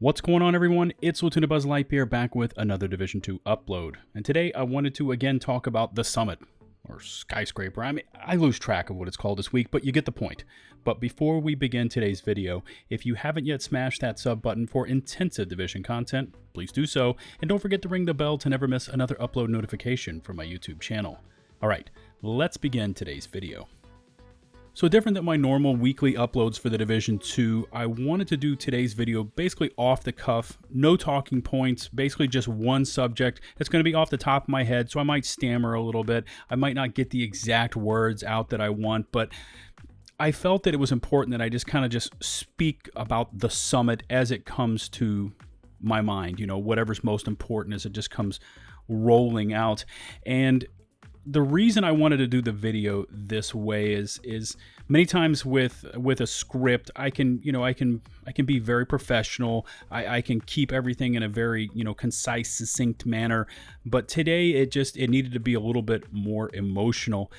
What's going on, everyone? It's LtBuzzLitebeer back with another Division 2 upload. And today I wanted to again talk about the Summit, or Skyscraper. I mean, I lose track of what it's called this week, but you get the point. But before we begin today's video, if you haven't yet smashed that sub button for intensive Division content, please do so. And don't forget to ring the bell to never miss another upload notification from my YouTube channel. Alright, let's begin today's video. So different than my normal weekly uploads for the Division 2, I wanted to do today's video basically off the cuff, no talking points, basically just one subject. It's going to be off the top of my head, so I might stammer a little bit. I might not get the exact words out that I want, but I felt that it was important that I just kind of just speak about the Summit as it comes to my mind, you know, whatever's most important as it just comes rolling out. And the reason I wanted to do the video this way is many times with a script, I can be very professional. I can keep everything in a very, concise, succinct manner. But today it needed to be a little bit more emotional.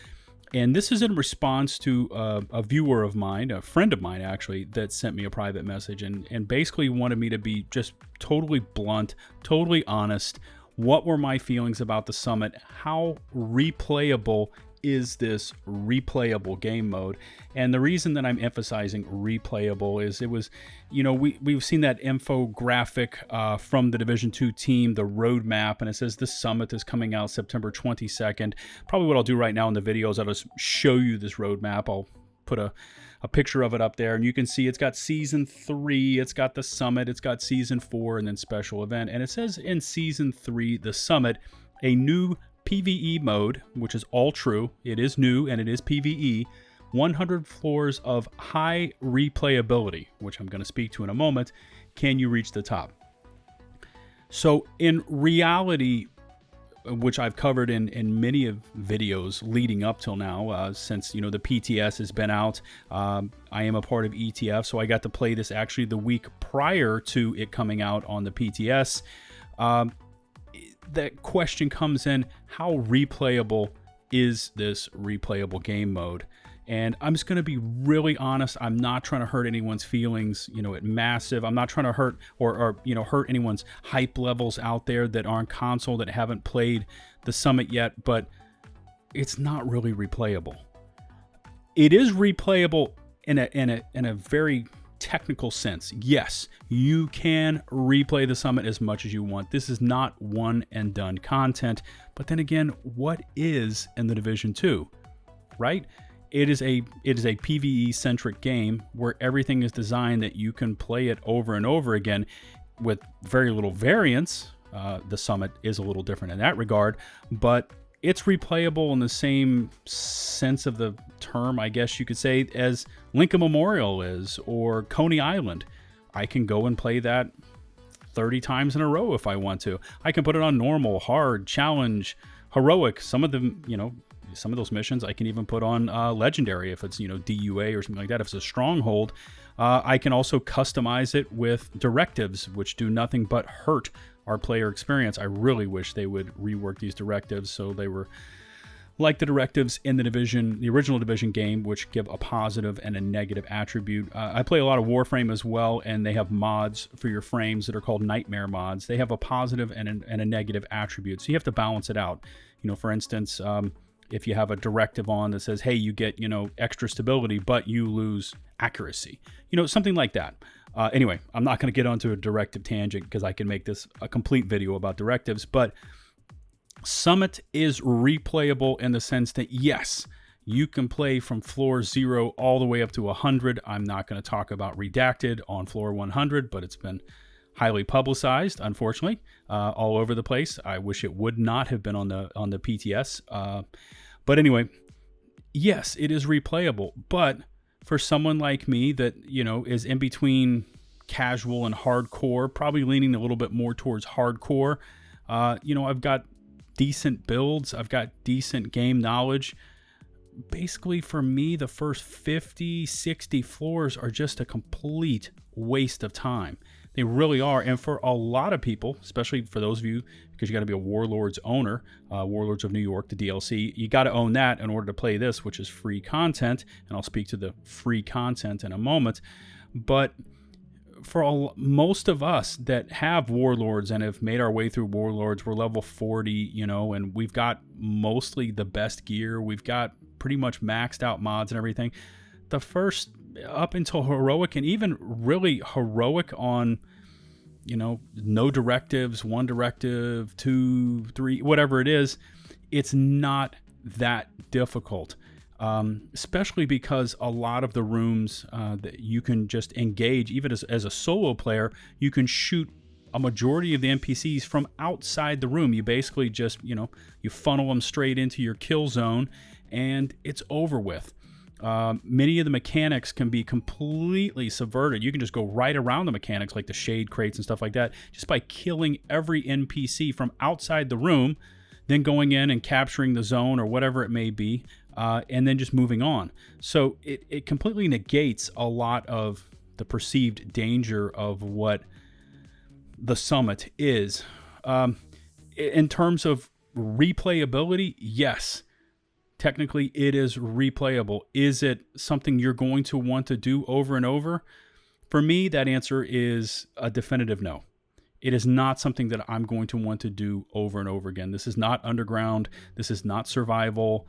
And this is in response to a viewer of mine, a friend of mine actually, that sent me a private message and basically wanted me to be just totally blunt, totally honest. What were my feelings about the Summit? How replayable is this replayable game mode? And the reason that I'm emphasizing replayable is it was, we've seen that infographic from the Division 2 team, the roadmap, and it says the Summit is coming out September 22nd. Probably what I'll do right now in the video is I'll just show you this roadmap. I'll put a picture of it up there, and you can see it's got Season 3, it's got the Summit, it's got Season 4, and then Special Event. And it says in Season 3, the Summit, a new PvE mode, which is all true. It is new, and it is PvE. 100 floors of high replayability, which I'm going to speak to in a moment. Can you reach the top? So in reality, which I've covered in many of videos leading up till now, since the PTS has been out. I am a part of ETF, so I got to play this actually the week prior to it coming out on the PTS. That question comes in: how replayable is this replayable game mode? And I'm just going to be really honest. I'm not trying to hurt anyone's feelings, at Massive. I'm not trying to hurt or hurt anyone's hype levels out there that are on console that haven't played the Summit yet, but it's not really replayable. It is replayable in a very technical sense. Yes, you can replay the Summit as much as you want. This is not one and done content. But then again, what is in the Division 2, right? It is a PvE centric game where everything is designed that you can play it over and over again with very little variance. The Summit is a little different in that regard, but it's replayable in the same sense of the term, I guess you could say, as Lincoln Memorial is, or Coney Island. I can go and play that 30 times in a row if I want to. I can put it on normal, hard, challenge, heroic. Some of them, some of those missions I can even put on legendary if it's DUA or something like that. If it's a stronghold, I can also customize it with directives, which do nothing but hurt our player experience. I really wish they would rework these directives so they were like the directives in the original Division game, which give a positive and a negative attribute. I play a lot of Warframe as well, and they have mods for your frames that are called Nightmare mods. They have a positive and a negative attribute, so you have to balance it out. For instance, if you have a directive on that says, hey, you get, extra stability, but you lose accuracy, something like that. Anyway, I'm not going to get onto a directive tangent because I can make this a complete video about directives, but Summit is replayable in the sense that, yes, you can play from floor 0 all the way up to 100. I'm not going to talk about Redacted on floor 100, but it's been highly publicized, unfortunately, all over the place. I wish it would not have been on the PTS. But anyway, yes, it is replayable. But for someone like me that, is in between casual and hardcore, probably leaning a little bit more towards hardcore, I've got decent builds. I've got decent game knowledge. Basically, for me, the first 50, 60 floors are just a complete waste of time. They really are. And for a lot of people, especially for those of you, because you got to be a Warlords owner, Warlords of New York, the DLC, you got to own that in order to play this, which is free content. And I'll speak to the free content in a moment. But for most of us that have Warlords and have made our way through Warlords, we're level 40, you know, and we've got mostly the best gear. We've got pretty much maxed out mods and everything. The first, up until Heroic, and even really Heroic on, you know, no directives, 1 directive, 2, 3, whatever it is, it's not that difficult. Especially because a lot of the rooms that you can just engage, even as a solo player, you can shoot a majority of the NPCs from outside the room. You basically just, you know, you funnel them straight into your kill zone and it's over with. Many of the mechanics can be completely subverted. You can just go right around the mechanics, like the shade crates and stuff like that, just by killing every NPC from outside the room, then going in and capturing the zone or whatever it may be, and then just moving on. So it completely negates a lot of the perceived danger of what the Summit is. In terms of replayability, yes, technically it is replayable. Is it something you're going to want to do over and over? For me, that answer is a definitive no. It is not something that I'm going to want to do over and over again. This is not Underground. This is not survival.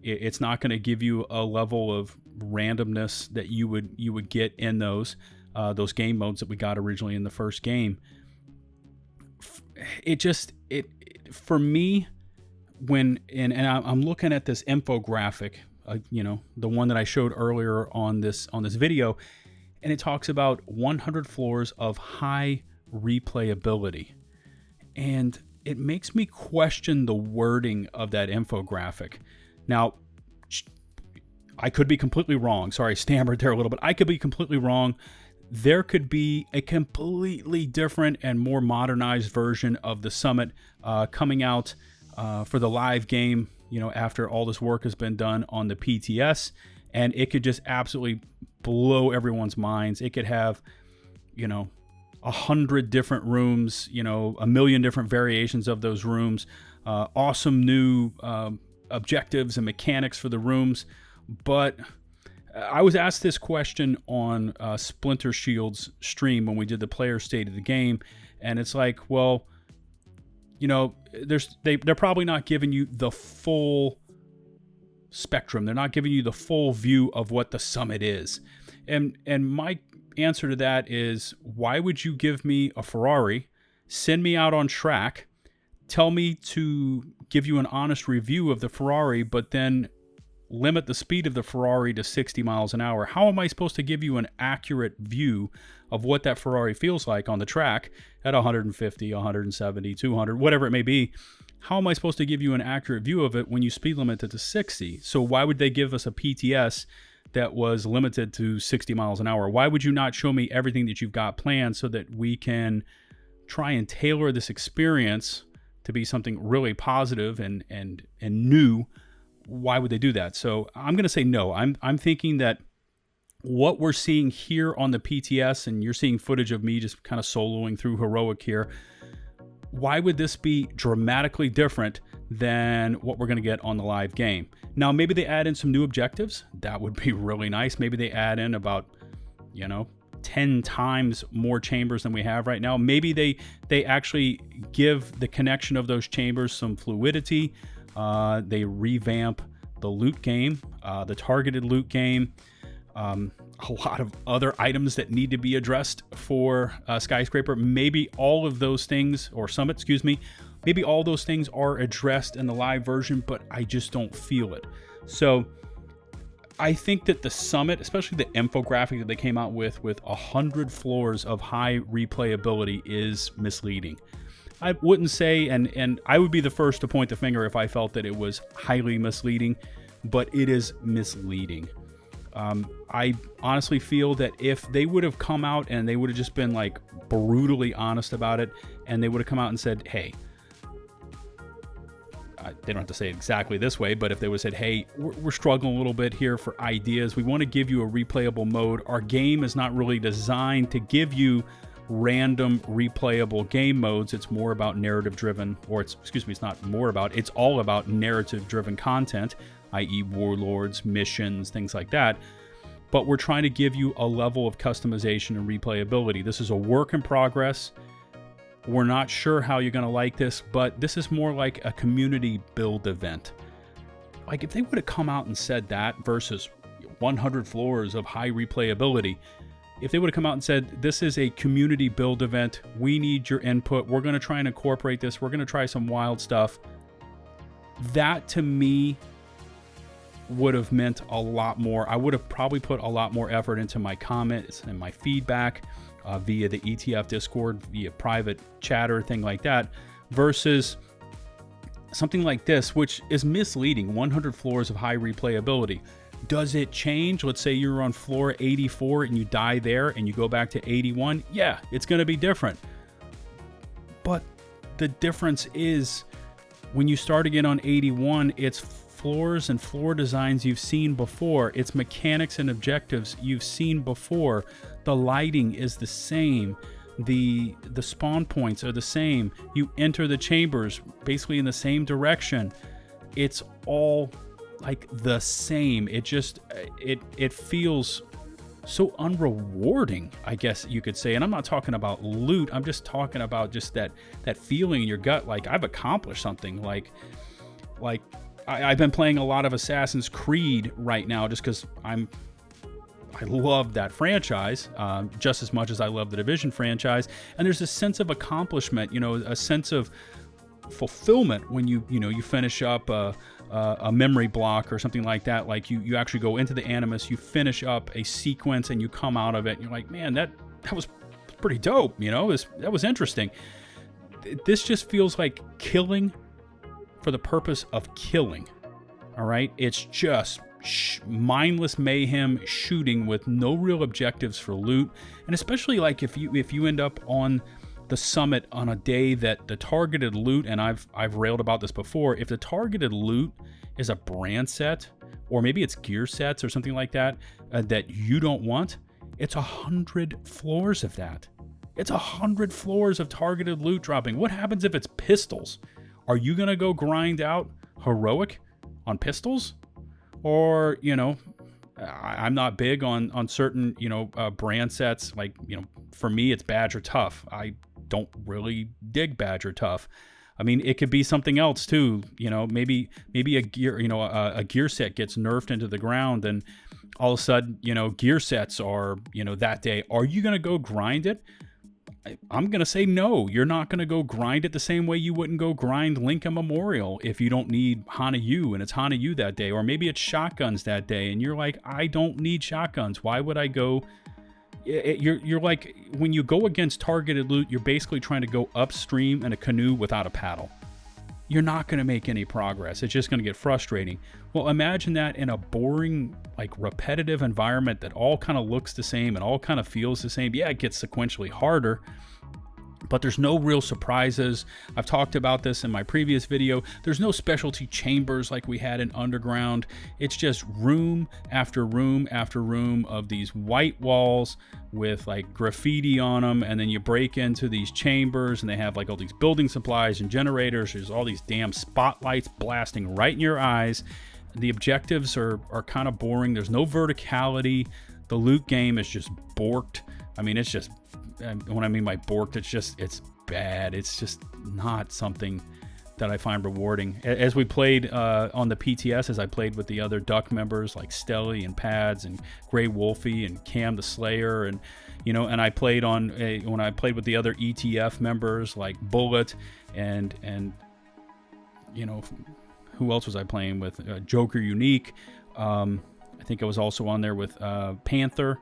It's not going to give you a level of randomness that you would get in those game modes that we got originally in the first game. For me, I'm looking at this infographic, you know, the one that I showed earlier on this video, and it talks about 100 floors of high replayability. And it makes me question the wording of that infographic. Now, I could be completely wrong. Sorry, I stammered there a little bit. I could be completely wrong. There could be a completely different and more modernized version of the Summit coming out for the live game, you know, after all this work has been done on the PTS, and it could just absolutely blow everyone's minds. It could have, you know, 100 different rooms, you know, 1 million different variations of those rooms, awesome new objectives and mechanics for the rooms. But I was asked this question on Splinter Shield's stream when we did the player state of the game, and it's like, well, you know, they're probably not giving you the full spectrum. They're not giving you the full view of what the Summit is. And my answer to that is, why would you give me a Ferrari, send me out on track, tell me to give you an honest review of the Ferrari, but then limit the speed of the Ferrari to 60 miles an hour? How am I supposed to give you an accurate view of what that Ferrari feels like on the track at 150, 170, 200, whatever it may be? How am I supposed to give you an accurate view of it when you speed limit it to 60? So why would they give us a PTS that was limited to 60 miles an hour? Why would you not show me everything that you've got planned so that we can try and tailor this experience to be something really positive and new? Why would they do that? So I'm going to say no. I'm thinking that what we're seeing here on the PTS, and you're seeing footage of me just kind of soloing through Heroic here, why would this be dramatically different than what we're going to get on the live game? Now, maybe they add in some new objectives. That would be really nice. Maybe they add in about, 10 times more chambers than we have right now. Maybe they actually give the connection of those chambers some fluidity. They revamp the loot game, the targeted loot game, a lot of other items that need to be addressed for Skyscraper. Maybe all of those things, or Summit, excuse me, maybe all those things are addressed in the live version, but I just don't feel it. So I think that the Summit, especially the infographic that they came out with 100 floors of high replayability, is misleading. I wouldn't say, and I would be the first to point the finger if I felt that it was highly misleading, but it is misleading. I honestly feel that if they would have come out and they would have just been like brutally honest about it, and they would have come out and said, hey, they don't have to say it exactly this way, but if they would have said, hey, we're struggling a little bit here for ideas. We want to give you a replayable mode. Our game is not really designed to give you random replayable game modes. It's more about narrative driven, or it's all about narrative driven content, i.e. warlords, missions, things like that. but we're trying to give you a level of customization and replayability. This is a work in progress. We're not sure how you're going to like this, but this is more like a community build event. Like if they would have come out and said that versus 100 floors of high replayability, if they would have come out and said, this is a community build event, we need your input, we're going to try and incorporate this, we're going to try some wild stuff, that to me would have meant a lot more. I would have probably put a lot more effort into my comments and my feedback via the ETF Discord, via private chatter, thing like that, versus something like this, which is misleading. 100 floors of high replayability. Does it change? Let's say you're on floor 84 and you die there and you go back to 81. Yeah, it's going to be different. But the difference is when you start again on 81, it's floors and floor designs you've seen before. It's mechanics and objectives you've seen before. The lighting is the same. The spawn points are the same. You enter the chambers basically in the same direction. It's all like the same. It just it feels so unrewarding, I guess you could say. And I'm not talking about loot. I'm just talking about just that feeling in your gut, like I've accomplished something. Like I've been playing a lot of Assassin's Creed right now just because I love that franchise just as much as I love the Division franchise. And there's a sense of accomplishment, you know, a sense of fulfillment when you finish up a memory block or something like that. Like you actually go into the Animus, you finish up a sequence and you come out of it and you're like, man, that was pretty dope. You know, that was interesting. This just feels like killing for the purpose of killing. All right. It's just mindless mayhem shooting with no real objectives for loot. And especially like if you end up on the summit on a day that the targeted loot, and I've railed about this before, if the targeted loot is a brand set or maybe it's gear sets or something like that that you don't want, it's 100 floors of that. It's 100 floors of targeted loot dropping. What happens if it's pistols? Are you gonna go grind out heroic on pistols? Or, you know, I'm not big on certain, brand sets. Like, for me, it's Badger Tough. I don't really dig Badger Tough. I mean, it could be something else too. Maybe a gear, a gear set gets nerfed into the ground, and all of a sudden, gear sets are, that day. Are you gonna go grind it? I'm going to say no. You're not going to go grind it the same way you wouldn't go grind Lincoln Memorial if you don't need Hana U and it's Hana U that day. Or maybe it's shotguns that day and you're like, I don't need shotguns. Why would I go? You're like, when you go against targeted loot, you're basically trying to go upstream in a canoe without a paddle. You're not going to make any progress. It's just going to get frustrating. Well, imagine that in a boring, like repetitive environment that all kind of looks the same and all kind of feels the same. Yeah, it gets sequentially harder, but there's no real surprises. I've talked about this in my previous video. There's no specialty chambers like we had in Underground. It's just room after room after room of these white walls with like graffiti on them, and then you break into these chambers and they have like all these building supplies and generators. There's all these damn spotlights blasting right in your eyes. The objectives are kind of boring. There's no verticality. The loot game is just borked. I mean, it's just, when I mean by borked, it's bad. It's just not something that I find rewarding. As we played on the PTS, as I played with the other Duck members like Stelly and Pads and Grey Wolfie and Cam the Slayer, and and I played when I played with the other ETF members like Bullet and who else was I playing with? Joker Unique. I think I was also on there with Panther.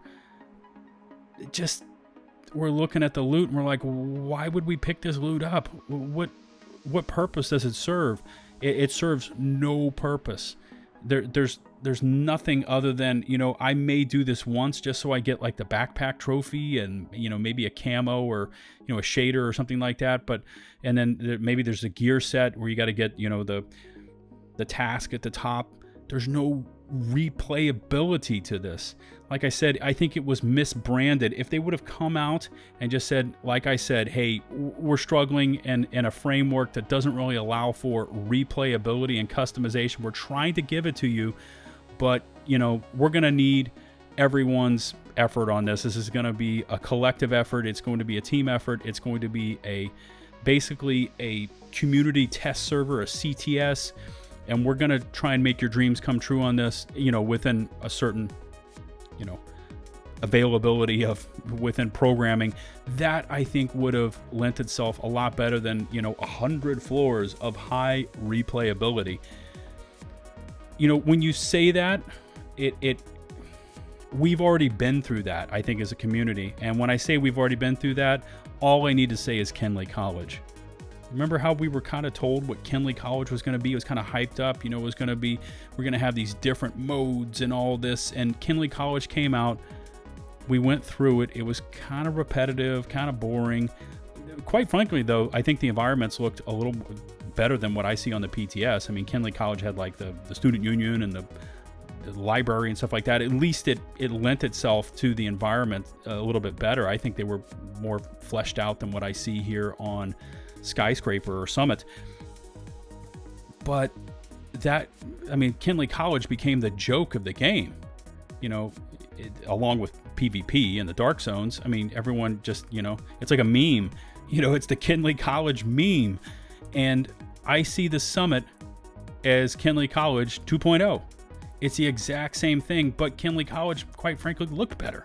We're looking at the loot and we're like, why would we pick this loot up? What purpose does it serve? It serves no purpose. There's nothing other than, I may do this once just so I get like the backpack trophy and, maybe a camo or, a shader or something like that. And then maybe there's a gear set where you got to get, the task at the top. There's no replayability to this. Like I said, I think it was misbranded. If they would have come out and just said, like I said, hey, we're struggling in a framework that doesn't really allow for replayability and customization. We're trying to give it to you, but we're gonna need everyone's effort on this. This is going to be a collective effort. It's going to be a team effort. It's going to be basically a community test server, a CTS, and we're going to try and make your dreams come true on this, within a certain, availability of within programming. That I think would have lent itself a lot better than 100 floors of high replayability. When you say that, we've already been through that, I think, as a community. And when I say we've already been through that, all I need to say is Kenley College. Remember how we were kind of told what Kenley College was going to be? It was kind of hyped up, it was going to be, we're going to have these different modes and all this. And Kenley College came out. We went through it. It was kind of repetitive, kind of boring. Quite frankly, though, I think the environments looked a little better than what I see on the PTS. I mean, Kenley College had like the student union and the library and stuff like that. At least it lent itself to the environment a little bit better. I think they were more fleshed out than what I see here on Skyscraper or Summit. But Kenley College became the joke of the game, along with PvP and the dark zones. I mean, everyone just, it's like a meme, it's the Kenley College meme. And I see the Summit as Kenley College 2.0. It's the exact same thing, but Kenley College, quite frankly, looked better.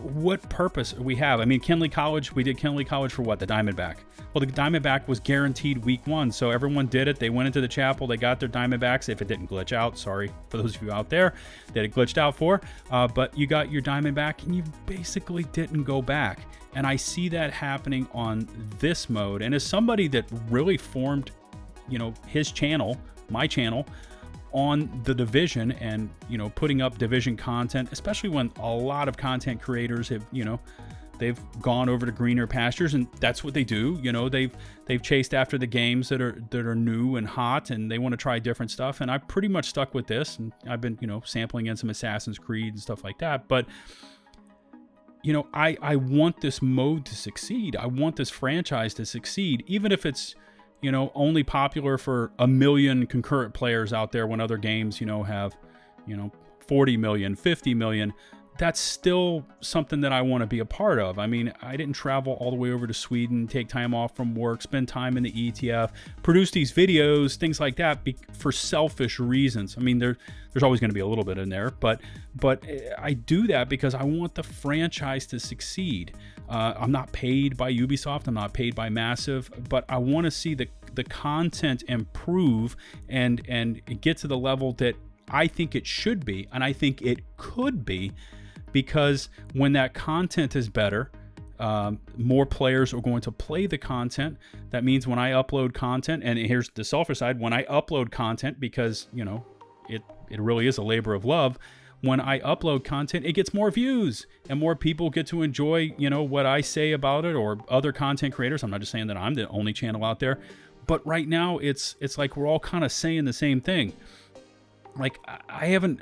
What purpose do we have? I mean, Kenley College, we did Kenley College for what? The Diamondback. Well, the Diamondback was guaranteed week 1, so everyone did it. They went into the chapel, they got their Diamondbacks. If it didn't glitch out, sorry for those of you out there that it glitched out for, but you got your Diamondback and you basically didn't go back. And I see that happening on this mode. And as somebody that really formed, his channel, my channel, on the Division and, putting up Division content, especially when a lot of content creators have, they've gone over to greener pastures, and that's what they do. They've chased after the games that are new and hot, and they want to try different stuff. And I pretty much stuck with this, and I've been, sampling in some Assassin's Creed and stuff like that. But, I want this mode to succeed. I want this franchise to succeed, even if it's, only popular for 1 million concurrent players out there when other games, have, 40 million, 50 million. That's still something that I want to be a part of. I mean, I didn't travel all the way over to Sweden, take time off from work, spend time in the ETF, produce these videos, things like that for selfish reasons. I mean, there's always going to be a little bit in there, but I do that because I want the franchise to succeed. I'm not paid by Ubisoft. I'm not paid by Massive, but I want to see the content improve and get to the level that I think it should be, and I think it could be, because when that content is better, more players are going to play the content. That means when I upload content, and here's the selfish side, when I upload content, because it really is a labor of love. When I upload content, it gets more views and more people get to enjoy, what I say about it, or other content creators. I'm not just saying that I'm the only channel out there, but right now it's like we're all kind of saying the same thing. Like, I haven't,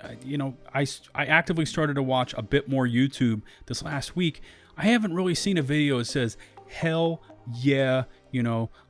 I actively started to watch a bit more YouTube this last week. I haven't really seen a video that says, hell yeah,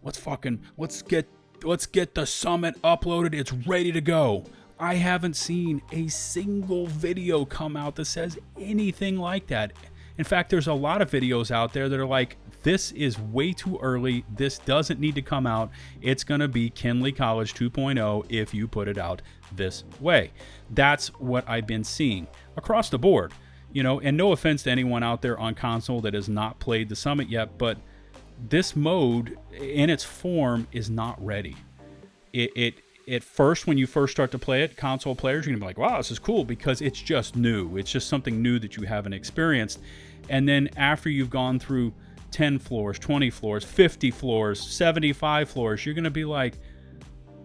let's get the Summit uploaded. It's ready to go. I haven't seen a single video come out that says anything like that. In fact, there's a lot of videos out there that are like, this is way too early. This doesn't need to come out. It's going to be Kenley College 2.0 if you put it out this way. That's what I've been seeing across the board. And no offense to anyone out there on console that has not played the Summit yet, but this mode in its form is not ready. At first, when you first start to play it, console players, you're going to be like, wow, this is cool, because it's just new. It's just something new that you haven't experienced. And then after you've gone through 10 floors, 20 floors, 50 floors, 75 floors, you're going to be like,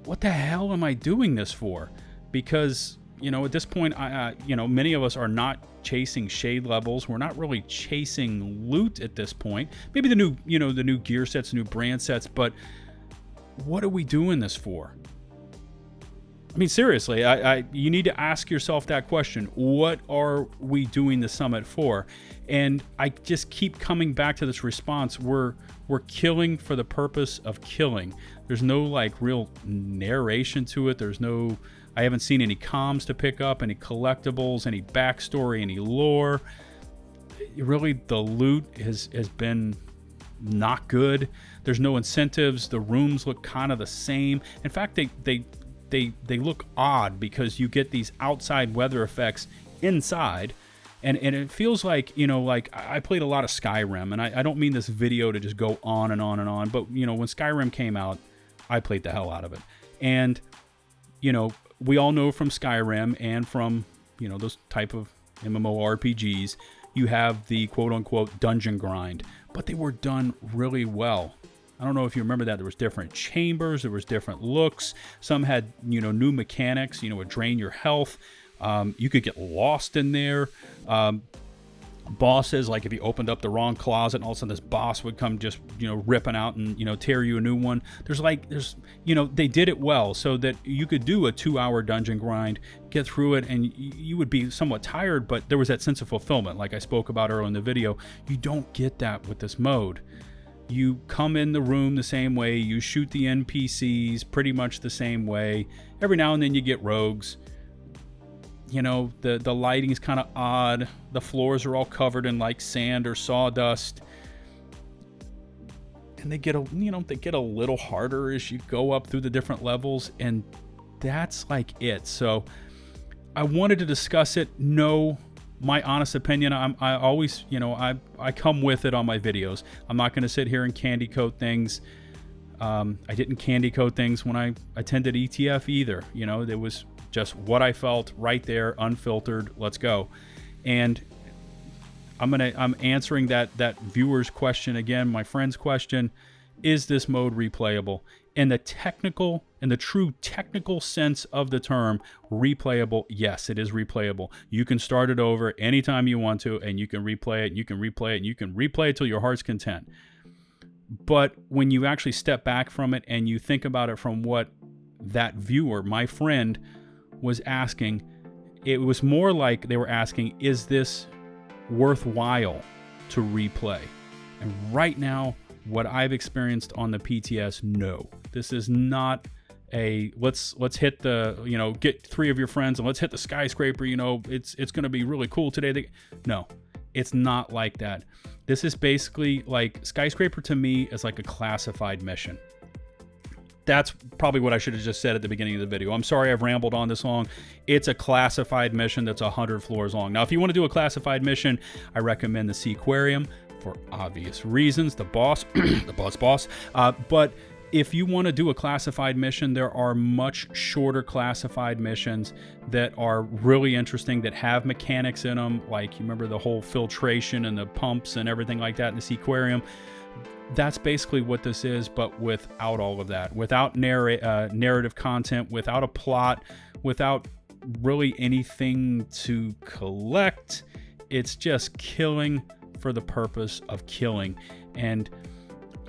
what the hell am I doing this for? Because, at this point, many of us are not chasing shade levels. We're not really chasing loot at this point. Maybe the new gear sets, new brand sets, but what are we doing this for? I mean, seriously, you need to ask yourself that question. What are we doing the Summit for? And I just keep coming back to this response. We're killing for the purpose of killing. There's no real narration to it. There's no, I haven't seen any comms to pick up, any collectibles, any backstory, any lore. Really, the loot has been not good. There's no incentives. The rooms look kind of the same. In fact, they look odd because you get these outside weather effects inside. And it feels like, like I played a lot of Skyrim, and I don't mean this video to just go on and on and on, but, when Skyrim came out, I played the hell out of it. And, we all know from Skyrim and from, those type of MMORPGs, you have the quote-unquote dungeon grind, but they were done really well. I don't know if you remember that. There was different chambers, there was different looks. Some had, new mechanics, would drain your health. You could get lost in there. Bosses, like if you opened up the wrong closet and all of a sudden this boss would come just, ripping out and, tear you a new one. They did it well so that you could do a 2-hour dungeon grind, get through it, and you would be somewhat tired, but there was that sense of fulfillment like I spoke about earlier in the video. You don't get that with this mode. You come in the room the same way, you shoot the NPCs pretty much the same way. Every now and then you get rogues. The lighting is kind of odd. The floors are all covered in like sand or sawdust. And they get a little harder as you go up through the different levels, and that's like it. So I wanted to discuss it. No, my honest opinion, I always, I come with it on my videos. I'm not going to sit here and candy coat things. I didn't candy coat things when I attended ETF either. There was just what I felt right there, unfiltered. Let's go. And I'm answering that viewer's question again, my friend's question. Is this mode replayable? In the true technical sense of the term, replayable, yes, it is replayable. You can start it over anytime you want to, and you can replay it, and you can replay it, and you can replay it till your heart's content. But when you actually step back from it and you think about it from what that viewer, my friend, was asking, it was more like they were asking, is this worthwhile to replay? And right now, what I've experienced on the PTS, no. This is not a let's hit the, get 3 of your friends and let's hit the skyscraper, it's going to be really cool today. No, it's not like that. This is basically like skyscraper to me is like a classified mission. That's probably what I should have just said at the beginning of the video. I'm sorry I've rambled on this long. It's a classified mission that's 100 floors long. Now, if you want to do a classified mission, I recommend the Seaquarium for obvious reasons. The boss, boss. But if you want to do a classified mission, there are much shorter classified missions that are really interesting, that have mechanics in them. Like, you remember the whole filtration and the pumps and everything like that in the Seaquarium? That's basically what this is, but without all of that, without narrative content, without a plot, without really anything to collect. It's just killing for the purpose of killing. And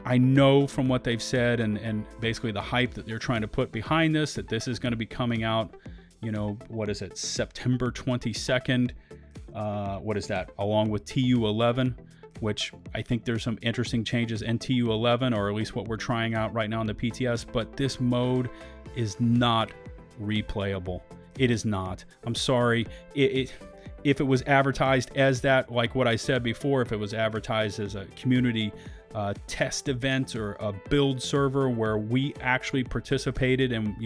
I know from what they've said and basically the hype that they're trying to put behind this, that this is going to be coming out, what is it, September 22nd? What is that? Along with TU11. Which I think there's some interesting changes in TU11, or at least what we're trying out right now in the PTS, but this mode is not replayable. It is not. I'm sorry. If it was advertised as that, like what I said before, if it was advertised as a community test event or a build server where we actually participated, and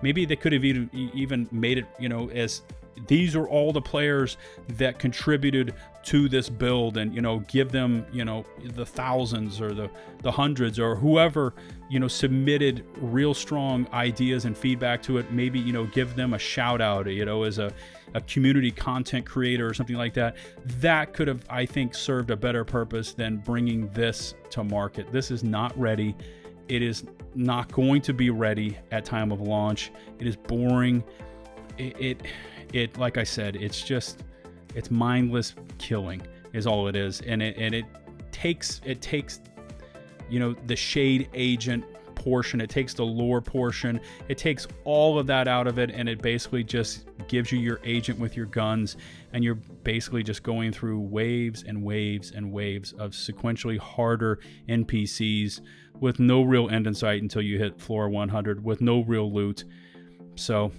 maybe they could have even made it as these are all the players that contributed to this build, and give them the thousands or the hundreds or whoever submitted real strong ideas and feedback to it. Maybe give them a shout out as a community content creator or something like that. That could have, I think, served a better purpose than bringing this to market. This is not ready. It is not going to be ready at time of launch. It is boring. It like I said, it's mindless killing is all it is, and it takes the shade agent portion, it takes the lore portion, it takes all of that out of it, and it basically just gives you your agent with your guns, and you're basically just going through waves and waves and waves of sequentially harder NPCs with no real end in sight until you hit floor 100 with no real loot. So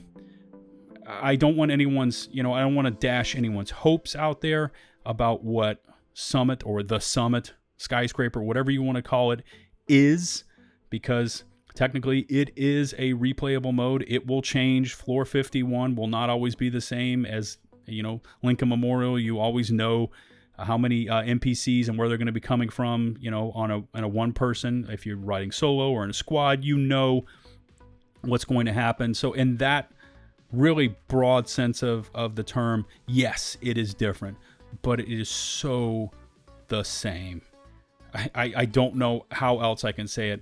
I don't want anyone's, I don't want to dash anyone's hopes out there about what Summit or the Summit, Skyscraper, whatever you want to call it, is, because technically it is a replayable mode. It will change. Floor 51 will not always be the same as, Lincoln Memorial. You always know how many NPCs and where they're going to be coming from, on a one person. If you're riding solo or in a squad, what's going to happen. So in that really broad sense of the term, yes, it is different, but it is so the same. I don't know how else I can say it.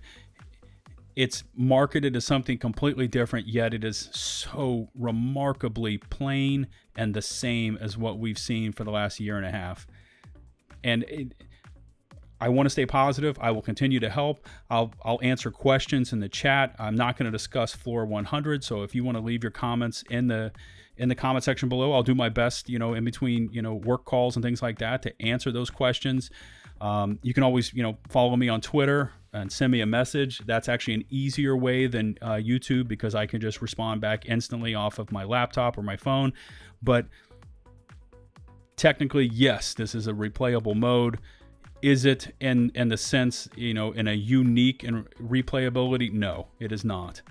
It's marketed as something completely different, yet it is so remarkably plain and the same as what we've seen for the last year and a half. And I want to stay positive. I will continue to help. I'll answer questions in the chat. I'm not going to discuss floor 100. So if you want to leave your comments in the comment section below, I'll do my best, in between, work calls and things like that, to answer those questions. You can always, follow me on Twitter and send me a message. That's actually an easier way than YouTube, because I can just respond back instantly off of my laptop or my phone. But technically, yes, this is a replayable mode. Is it in the sense, in a unique and replayability? No, it is not.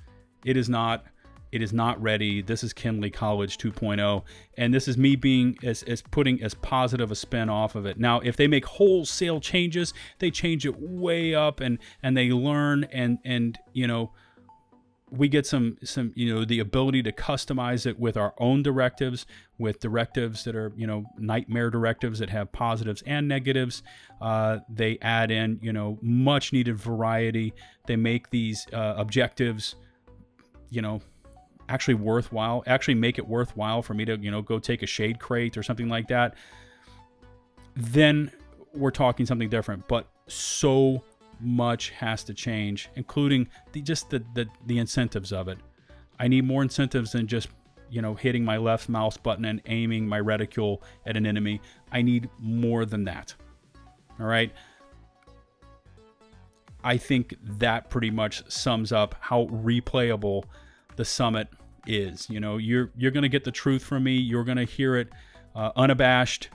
It is not. It is not ready. This is Kinley College 2.0, and this is me being as putting as positive a spin off of it. Now, if they make wholesale changes, they change it way up, and they learn, and we get some the ability to customize it with our own directives, with directives that are nightmare directives that have positives and negatives. They add in much needed variety. They make these objectives actually worthwhile, actually make it worthwhile for me to go take a shade crate or something like that. Then we're talking something different. But so much has to change, including the incentives of it. I need more incentives than just hitting my left mouse button and aiming my reticule at an enemy. I need more than that. All right. I think that pretty much sums up how replayable the Summit is. You're going to get the truth from me. You're going to hear it unabashed.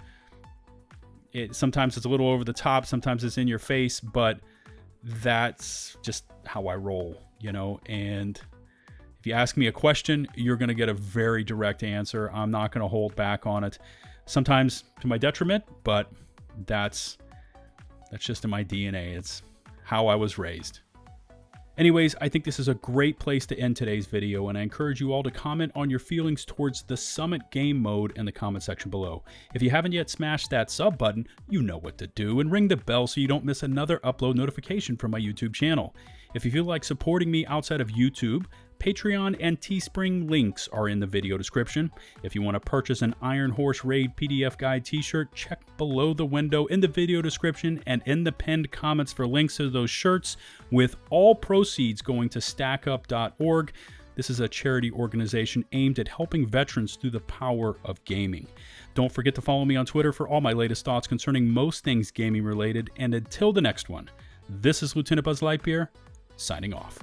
Sometimes it's a little over the top. Sometimes it's in your face, but that's just how I roll, and if you ask me a question, you're going to get a very direct answer. I'm not going to hold back on it, sometimes to my detriment, but that's just in my DNA. It's how I was raised. Anyways, I think this is a great place to end today's video, and I encourage you all to comment on your feelings towards the Summit game mode in the comment section below. If you haven't yet smashed that sub button, you know what to do, and ring the bell so you don't miss another upload notification from my YouTube channel. If you feel like supporting me outside of YouTube, Patreon and Teespring links are in the video description. If you want to purchase an Iron Horse Raid PDF Guide t-shirt, check below the window in the video description and in the pinned comments for links to those shirts, with all proceeds going to stackup.org. This is a charity organization aimed at helping veterans through the power of gaming. Don't forget to follow me on Twitter for all my latest thoughts concerning most things gaming related, and until the next one, this is LtBuzzLitebeer, signing off.